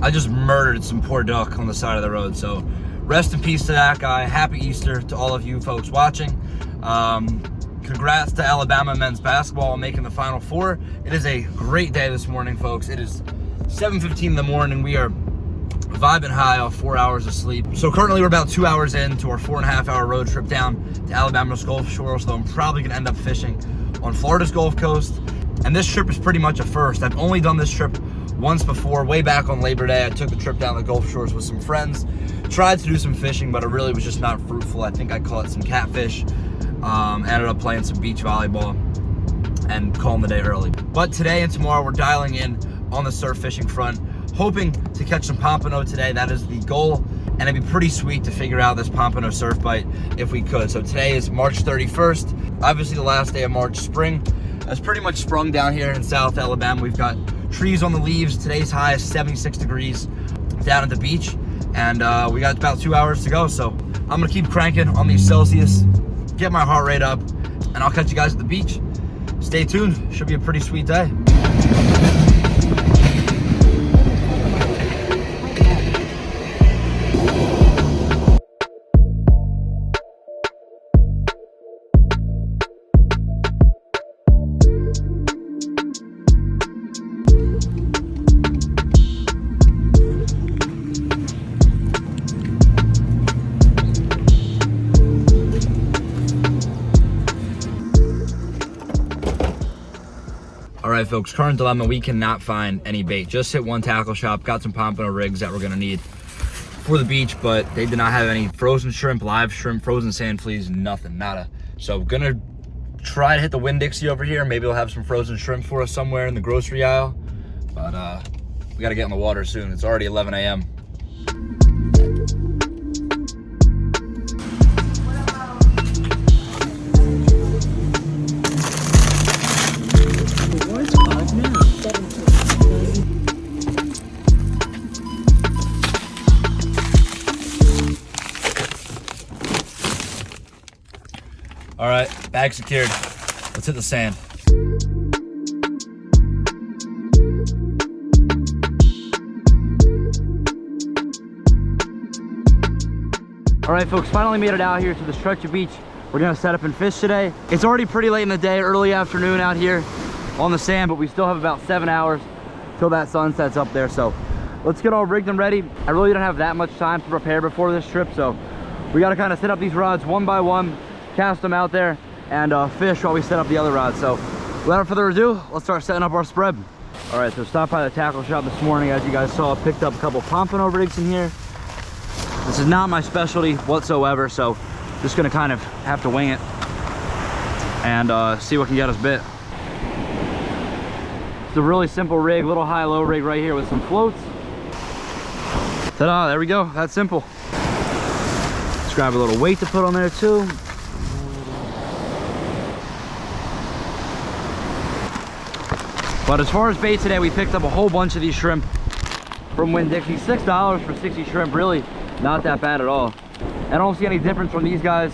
I just murdered some poor duck on the side of the road. So rest in peace to that guy. Happy Easter to all of you folks watching. Congrats to Alabama men's basketball on making the Final Four. It is a great day this morning, folks. It is 7:15 in the morning. We are vibing high off 4 hours of sleep. So currently we're about 2 hours into our 4.5-hour road trip down to Alabama's Gulf Shore. So I'm probably gonna end up fishing on Florida's Gulf Coast. And this trip is pretty much a first. I've only done this trip once before, way back on Labor Day. I took the trip down the Gulf Shores with some friends. Tried to do some fishing, but it really was just not fruitful. I think I caught some catfish. Ended up playing some beach volleyball and calling the day early. But today and tomorrow we're dialing in on the surf fishing front, hoping to catch some pompano today. That is the goal, and it'd be pretty sweet to figure out this pompano surf bite if we could. So today is March 31st, obviously the last day of March. Spring has pretty much sprung down here in South Alabama. We've got trees on the leaves. Today's high is 76 degrees down at the beach, and we got about 2 hours to go. So I'm gonna keep cranking on these Celsius, get my heart rate up, and I'll catch you guys at the beach. Stay tuned, should be a pretty sweet day. All right, folks, current dilemma, we cannot find any bait. Just hit one tackle shop, got some pompano rigs that we're gonna need for the beach, but they did not have any frozen shrimp, live shrimp, frozen sand fleas, nothing, nada. So gonna try to hit the Winn-Dixie over here. Maybe they'll have some frozen shrimp for us somewhere in the grocery aisle, but we gotta get in the water soon. It's already 11 a.m. All right, bag secured. Let's hit the sand. All right, folks, finally made it out here to the stretch of beach. We're gonna set up and fish today. It's already pretty late in the day, early afternoon out here on the sand, but we still have about 7 hours till that sun sets up there. So let's get all rigged and ready. I really don't have that much time to prepare before this trip, so we gotta kind of set up these rods one by one, cast them out there, and fish while we set up the other rods. So without further ado, let's start setting up our spread. All right, so stopped by the tackle shop this morning. As you guys saw, picked up a couple pompano rigs in here. This is not my specialty whatsoever, so just gonna kind of have to wing it and see what can get us bit. It's a really simple rig, little high-low rig right here with some floats. Ta-da, there we go, that's simple. Let's grab a little weight to put on there too. But as far as bait today, we picked up a whole bunch of these shrimp from Winn-Dixie. $6 for 60 shrimp, really not that bad at all. I don't see any difference from these guys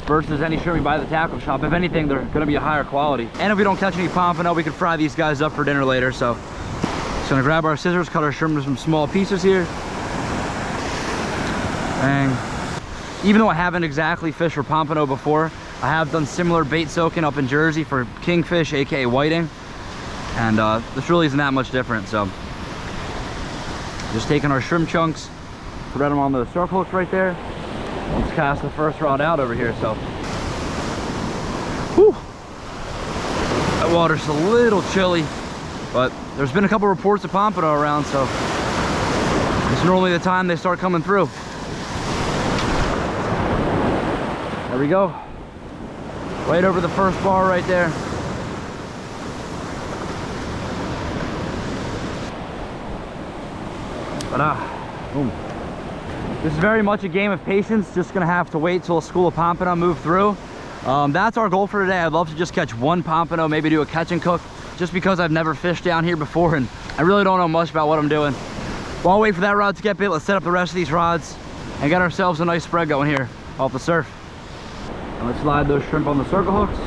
versus any shrimp we buy at the tackle shop. If anything, they're gonna be a higher quality. And if we don't catch any pompano, we can fry these guys up for dinner later. So just gonna grab our scissors, cut our shrimp into some small pieces here. And even though I haven't exactly fished for pompano before, I have done similar bait soaking up in Jersey for kingfish, aka whiting. And this really isn't that much different. So just taking our shrimp chunks, put them on the surf hooks right there. Let's cast the first rod out over here. So whew, that water's a little chilly, but there's been a couple reports of pompano around, so it's normally the time they start coming through. There we go, right over the first bar right there. Boom. This is very much a game of patience. Just gonna have to wait till a school of pompano move through. That's our goal for today. I'd love to just catch one pompano, maybe do a catch and cook, just because I've never fished down here before and I really don't know much about what I'm doing. While I wait for that rod to get bit, let's set up the rest of these rods and get ourselves a nice spread going here off the surf. And let's slide those shrimp on the circle hooks.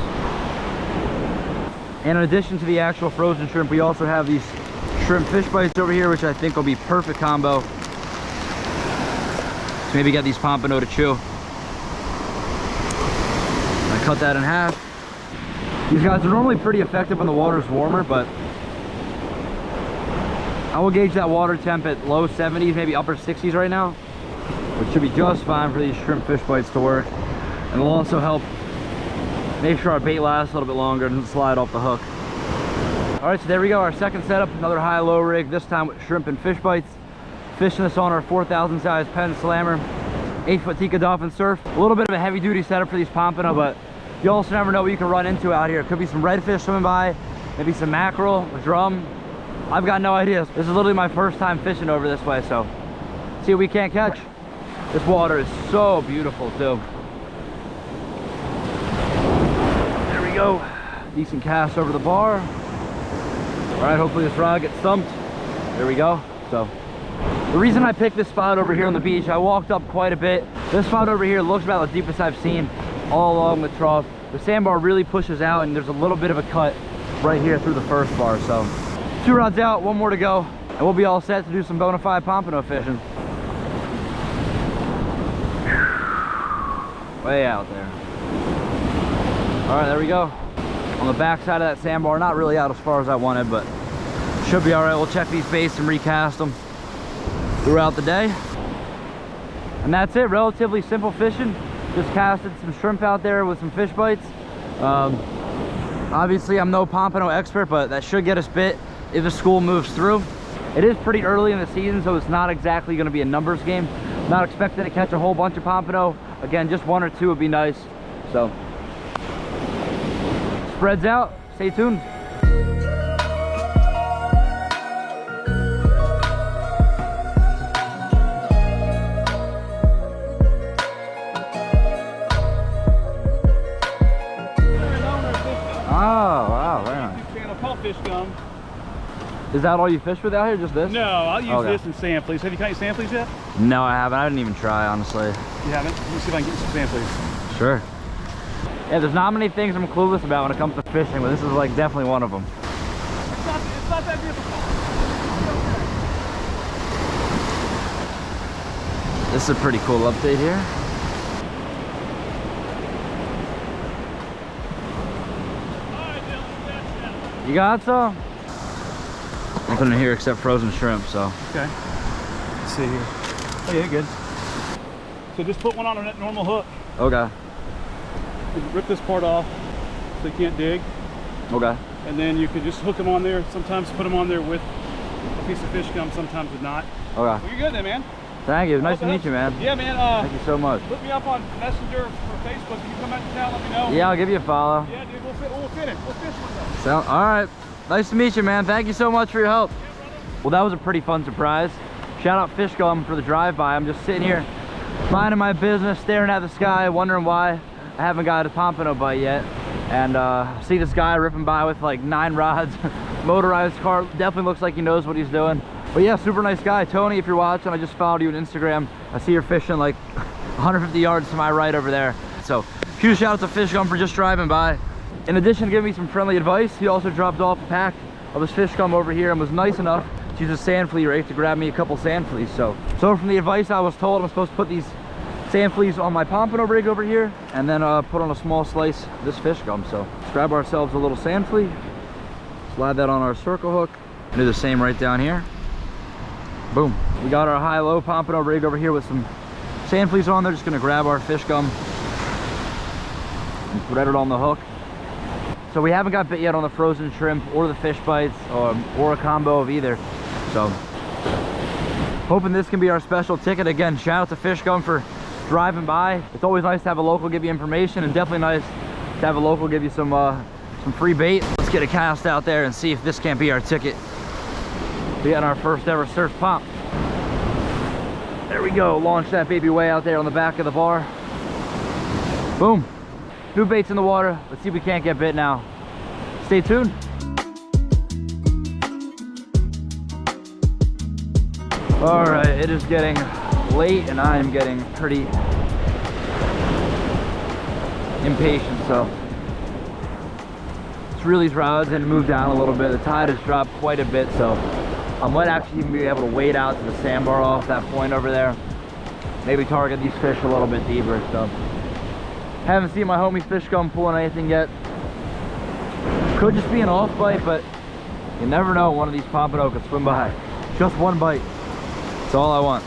And in addition to the actual frozen shrimp, we also have these shrimp fish bites over here, which I think will be perfect combo. So maybe get these Pompano to chew. I cut that in half. These guys are normally pretty effective when the water's warmer, but I will gauge that water temp at low 70s, maybe upper 60s right now, which should be just fine for these shrimp fish bites to work. And it'll also help make sure our bait lasts a little bit longer and doesn't slide off the hook. All right, so there we go, our second setup, another high-low rig, this time with shrimp and fish bites. Fishing this on our 4,000 size Penn Slammer, 8-foot Tikka Dolphin Surf. A little bit of a heavy-duty setup for these Pompano, but you also never know what you can run into out here. It could be some redfish swimming by, maybe some mackerel, a drum. I've got no idea. This is literally my first time fishing over this way, so see what we can't catch. This water is so beautiful too. There we go. Decent cast over the bar. All right, hopefully this rod gets stumped. There we go. So the reason I picked this spot over here on the beach, I walked up quite a bit. This spot over here looks about the deepest I've seen all along the trough. The sandbar really pushes out and there's a little bit of a cut right here through the first bar. So 2 rods out, 1 more to go, and we'll be all set to do some bona fide Pompano fishing. Way out there. All right, there we go. On the back side of that sandbar, not really out as far as I wanted, but should be all right. We'll check these baits and recast them throughout the day. And that's it, relatively simple fishing. Just casted some shrimp out there with some fish bites. Obviously I'm no Pompano expert, but that should get us bit if the school moves through. It is pretty early in the season, so it's not exactly going to be a numbers game. Not expecting to catch a whole bunch of Pompano. Again, just 1 or 2 would be nice. So spreads out, stay tuned. Oh, wow, very nice. Fish gum. Is that all you fish with out here, just this? No, I'll use this and sand fleas. Have you caught any sand fleas yet? No, I haven't. I didn't even try, honestly. You haven't? Let me see if I can get some sand fleas. Sure. Yeah, there's not many things I'm clueless about when it comes to fishing, but this is like definitely one of them. It's not that difficult. This is a pretty cool update here. You got some? Nothing in here except frozen shrimp, so. Okay. Let's see here. Oh yeah, good. So just put one on a normal hook. Okay. Rip this part off so you can't dig. Okay. And then you can just hook them on there. Sometimes put them on there with a piece of fish gum, sometimes with not. Okay. Well, you're good then, man. Thank you. Nice to meet you, man. Yeah, man. Thank you so much. Look me up on Messenger or Facebook. If you come out to town, let me know. Yeah, I'll give you a follow. Yeah, dude. We'll fit it. We'll fish one day. So, all right. Nice to meet you, man. Thank you so much for your help. Yeah, brother. Well, that was a pretty fun surprise. Shout out Fish Gum for the drive-by. I'm just sitting here minding my business, staring at the sky, wondering why I haven't got a Pompano bite yet. And see this guy ripping by with like 9 rods, motorized car. Definitely looks like he knows what he's doing. But yeah, super nice guy. Tony, if you're watching, I just followed you on Instagram. I see you're fishing like 150 yards to my right over there. So huge shout out to Fish Gum for just driving by. In addition to giving me some friendly advice, he also dropped off a pack of his fish gum over here and was nice enough to use a sand flea rake to grab me a couple sand fleas. So from the advice I was told, I'm supposed to put these sand fleas on my Pompano rig over here and then put on a small slice of this fish gum. So let's grab ourselves a little sand flea, slide that on our circle hook, and do the same right down here. Boom. We got our high-low Pompano rig over here with some sand fleas on there. Just gonna grab our fish gum and thread it on the hook. So we haven't got bit yet on the frozen shrimp or the fish bites or a combo of either. So hoping this can be our special ticket. Again, shout out to Fish Gum for driving by. It's always nice to have a local give you information, and definitely nice to have a local give you some free bait. Let's get a cast out there and see if this can't be our ticket. We got our first ever surf pop. There we go. Launch that baby way out there on the back of the bar. Boom. New baits in the water. Let's see if we can't get bit now. Stay tuned. All right, it is getting late and I am getting pretty impatient. So let's reel these rods and move down a little bit. The tide has dropped quite a bit, so I might actually even be able to wade out to the sandbar off that point over there. Maybe target these fish a little bit deeper. So haven't seen my homie fish gun pulling anything yet. Could just be an off bite, but you never know. One of these pompano could swim by. Just one bite. That's all I want.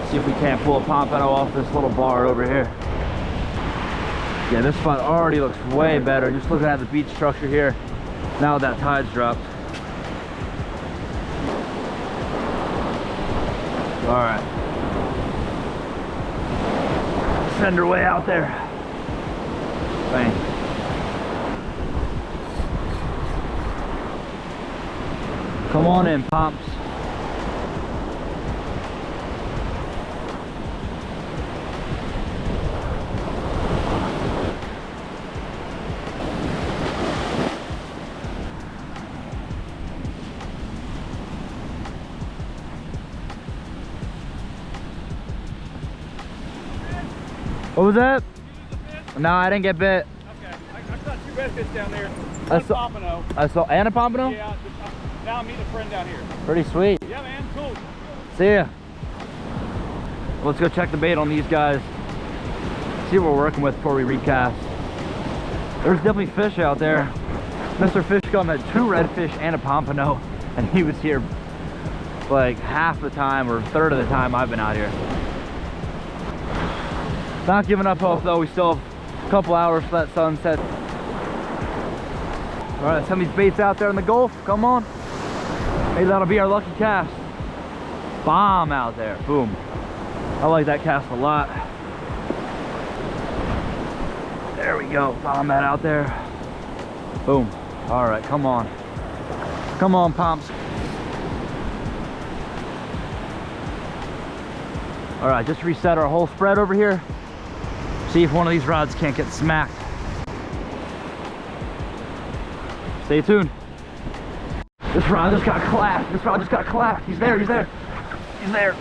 See if we can't pull a pompano off this little bar over here. Yeah, this spot already looks way better. Just looking at the beach structure here. Now that tide's dropped. All right. Send her way out there. Bang. Come on in, Pomps. What was that? No, I didn't get bit. Okay, I saw 2 redfish down there. I saw Pompano. and a pompano? Yeah, now I'm meeting a friend down here. Pretty sweet. Yeah, man, cool. See ya. Let's go check the bait on these guys. See what we're working with before we recast. There's definitely fish out there. Mr. Fish Gum had 2 redfish and a pompano, and he was here like half the time or a third of the time I've been out here. Not giving up hope though. We still have a couple hours for that sunset. All right, some of these baits out there in the Gulf. Come on. Maybe that'll be our lucky cast. Bomb out there. Boom. I like that cast a lot. There we go. Bomb that out there. Boom. All right, come on. Come on, Pomps. All right, just reset our whole spread over here. See if one of these rods can't get smacked. Stay tuned. This rod just got clapped. This rod just got clapped. He's there, he's there. He's there.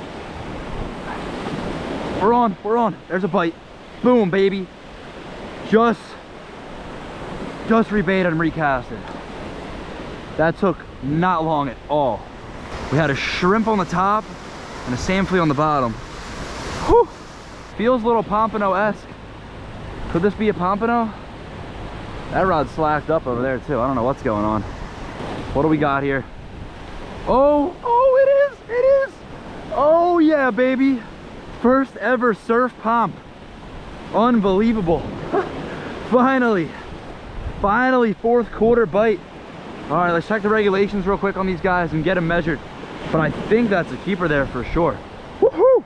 We're on, we're on. There's a bite. Boom, baby. Just rebaited and recasted. That took not long at all. We had a shrimp on the top and a sand flea on the bottom. Whew. Feels a little pompano-esque. Could this be a pompano? That rod's slacked up over there too. I don't know what's going on. What do we got here? Oh, it is. Oh yeah, baby. First ever surf pomp. Unbelievable. Finally, 4th quarter bite. All right, let's check the regulations real quick on these guys and get them measured. But I think that's a keeper there for sure. Woohoo!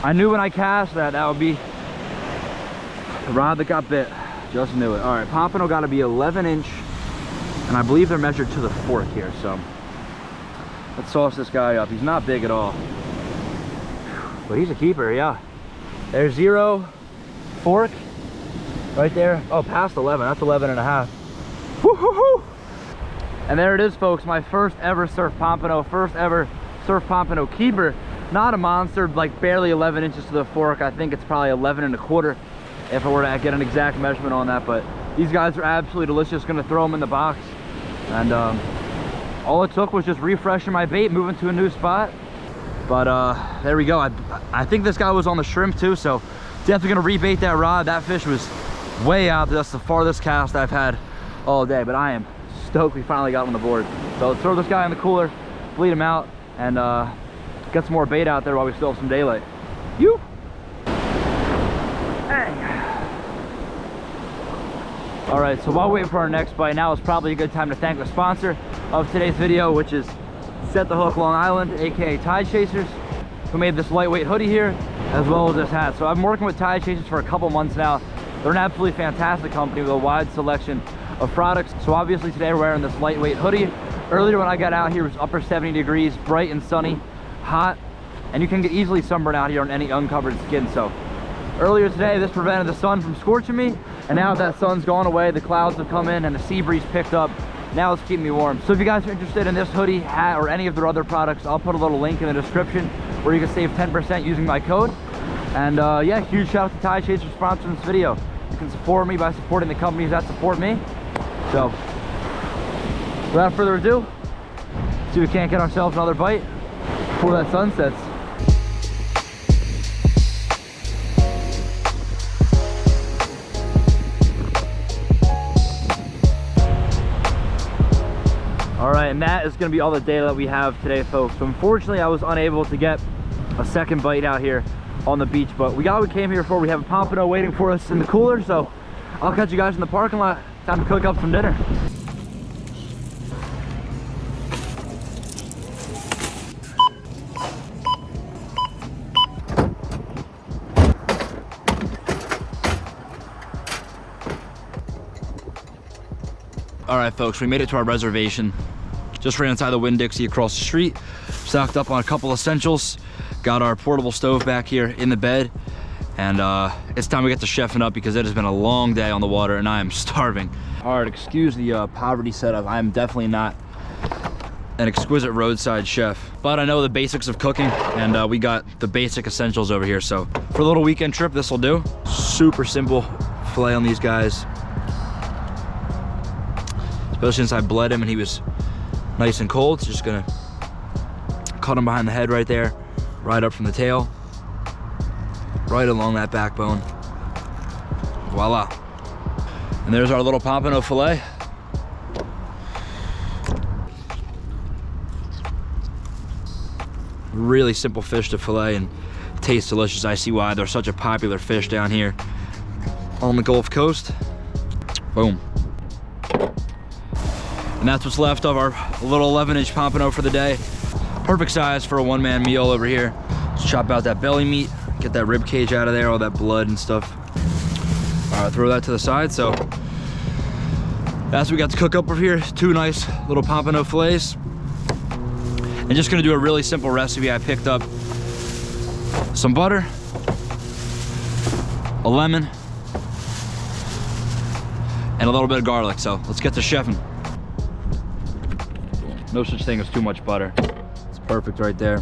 I knew when I cast that would be the rod that got bit. Just knew it. All right, pompano got to be 11 inch, and I believe they're measured to the fork here. So let's sauce this guy up. He's not big at all, but he's a keeper. Yeah, there's 0 fork right there. Oh, past 11. That's 11 and a half. Woo-hoo-hoo. And there it is, folks. My first ever surf pompano. First ever surf pompano keeper. Not a monster, like barely 11 inches to the fork. I think it's probably 11 and a quarter if I were to get an exact measurement on that. But these guys are absolutely delicious. Gonna throw them in the box. And all it took was just refreshing my bait, moving to a new spot. But there we go. I think this guy was on the shrimp too, so definitely gonna rebait that rod. That fish was way out. That's the farthest cast I've had all day, but I am stoked we finally got on the board. So let's throw this guy in the cooler, bleed him out, and get some more bait out there while we still have some daylight. You. All right, so while waiting for our next bite, now is probably a good time to thank the sponsor of today's video, which is Set the Hook Long Island, aka Tide Chasers, who made this lightweight hoodie here, as well as this hat. So I've been working with Tide Chasers for a couple months now. They're an absolutely fantastic company with a wide selection of products. So obviously today we're wearing this lightweight hoodie. Earlier when I got out here, it was upper 70 degrees, bright and sunny, hot, and you can get easily sunburned out here on any uncovered skin. So earlier today, this prevented the sun from scorching me, and now that sun's gone away, the clouds have come in and the sea breeze picked up. Now it's keeping me warm. So if you guys are interested in this hoodie, hat, or any of their other products, I'll put a little link in the description where you can save 10% using my code. And yeah, huge shout out to Tide Shades for sponsoring this video. You can support me by supporting the companies that support me. So without further ado, see if we can't get ourselves another bite before that sun sets. All right, and that is gonna be all the data that we have today, folks. So unfortunately, I was unable to get a second bite out here on the beach, but we got what we came here for. We have a Pompano waiting for us in the cooler, so I'll catch you guys in the parking lot. Time to cook up some dinner. All right, folks, we made it to our reservation. Just right inside the Winn-Dixie across the street. Stocked up on a couple essentials. Got our portable stove back here in the bed. And it's time we get to chefing up because it has been a long day on the water and I am starving. All right, excuse the poverty setup. I'm definitely not an exquisite roadside chef, but I know the basics of cooking and we got the basic essentials over here. So for a little weekend trip, this will do. Super simple filet on these guys. Especially since I bled him and he was nice and cold. So just gonna cut him behind the head right there, right up from the tail, right along that backbone. Voila. And there's our little Pompano filet. Really simple fish to fillet and tastes delicious. I see why they're such a popular fish down here on the Gulf Coast. Boom. And that's what's left of our little 11-inch Pompano for the day. Perfect size for a one-man meal over here. Let's chop out that belly meat, get that rib cage out of there, all that blood and stuff. All right, throw that to the side. So that's what we got to cook up over here. 2 nice little Pompano fillets. And just gonna do a really simple recipe. I picked up some butter, a lemon, and a little bit of garlic. So let's get to chefing. No such thing as too much butter. It's perfect right there.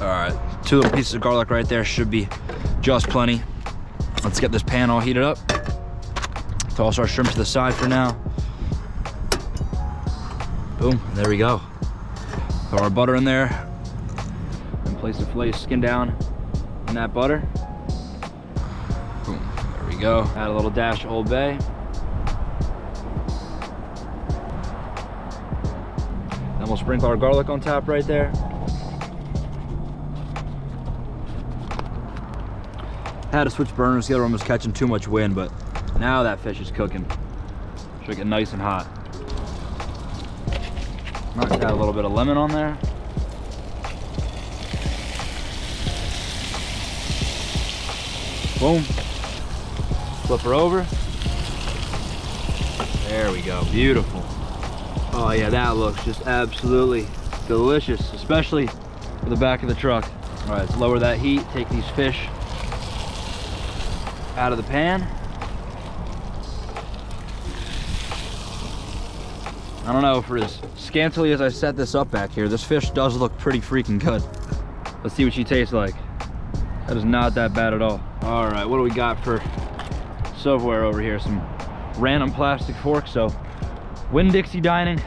All right, 2 little pieces of garlic right there should be just plenty. Let's get this pan all heated up. Toss our shrimp to the side for now. Boom, there we go. Throw our butter in there and place the filet skin down in that butter. Boom, there we go. Add a little dash of Old Bay. Then we'll sprinkle our garlic on top right there. Had to switch burners, the other one was catching too much wind, but now that fish is cooking. Should get nice and hot. Might add a little bit of lemon on there. Boom. Flip her over. There we go, beautiful. Oh yeah, that looks just absolutely delicious, especially for the back of the truck. All right, let's lower that heat, take these fish out of the pan. I don't know, for as scantily as I set this up back here, this fish does look pretty freaking good. Let's see what she tastes like. That is not that bad at all. All right, what do we got for silverware over here? Some random plastic forks. So Winn-Dixie dining.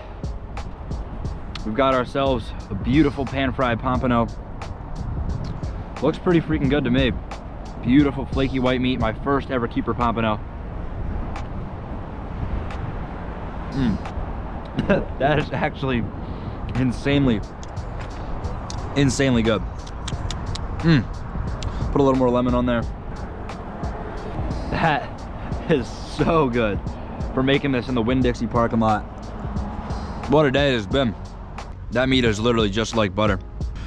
We've got ourselves a beautiful pan-fried Pompano. Looks pretty freaking good to me. Beautiful flaky white meat, my first ever keeper Pompano. That is actually insanely good. Put a little more lemon on there. That is so good for making this in the Winn-Dixie parking lot. What a day it has been. That meat is literally just like butter.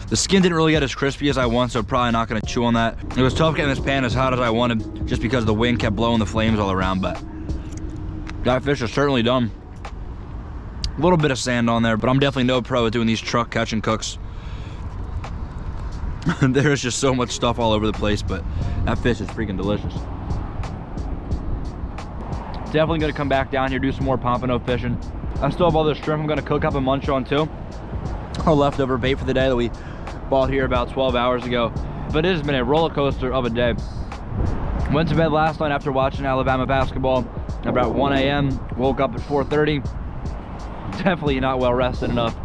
The skin didn't really get as crispy as I want, so probably not gonna chew on that. It was tough getting this pan as hot as I wanted just because the wind kept blowing the flames all around, but that fish is certainly done. A little bit of sand on there, but I'm definitely no pro at doing these truck catch and cooks. There's just so much stuff all over the place, but that fish is freaking delicious. Definitely gonna come back down here, do some more Pompano fishing. I still have all this shrimp I'm gonna cook up and munch on too. Our leftover bait for the day that we Bought here about 12 hours ago. But it has been a roller coaster of a day. Went to bed last night after watching Alabama basketball about 1 a.m. Woke up at 4:30. Definitely not well rested enough.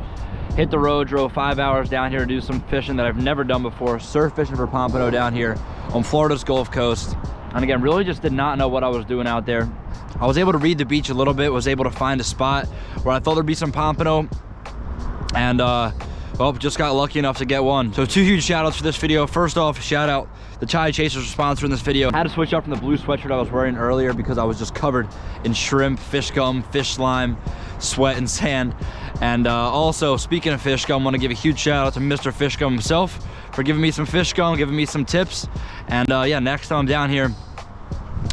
Hit the road, drove 5 hours down here to do some fishing that I've never done before. Surf fishing for Pompano down here on Florida's Gulf Coast. And again, really just did not know what I was doing out there. I was able to read the beach a little bit, was able to find a spot where I thought there'd be some Pompano. And well, just got lucky enough to get one. So 2 huge shout outs for this video. First off, shout out the Tide Chasers for sponsoring this video. I had to switch up from the blue sweatshirt I was wearing earlier because I was just covered in shrimp, fish gum, fish slime, sweat, and sand. And also, speaking of fish gum, I want to give a huge shout out to Mr. Fish Gum himself for giving me some fish gum, giving me some tips. And yeah, next time I'm down here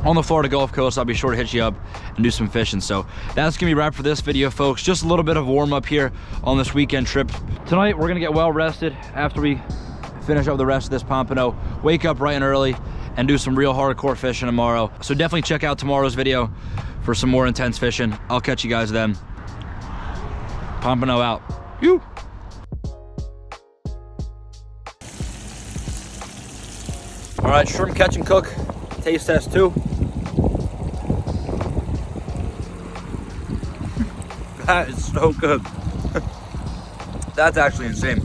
on the Florida Gulf Coast, I'll be sure to hit you up and do some fishing. So that's gonna be wrap for this video, folks. Just a little bit of warm up here on this weekend trip. Tonight we're gonna get well rested after we finish up the rest of this Pompano. Wake up bright and early and do some real hardcore fishing tomorrow. So definitely check out tomorrow's video for some more intense fishing. I'll catch you guys then. Pompano out. You. All right, shrimp catch and cook. Taste test 2. That is so good. That's actually insane.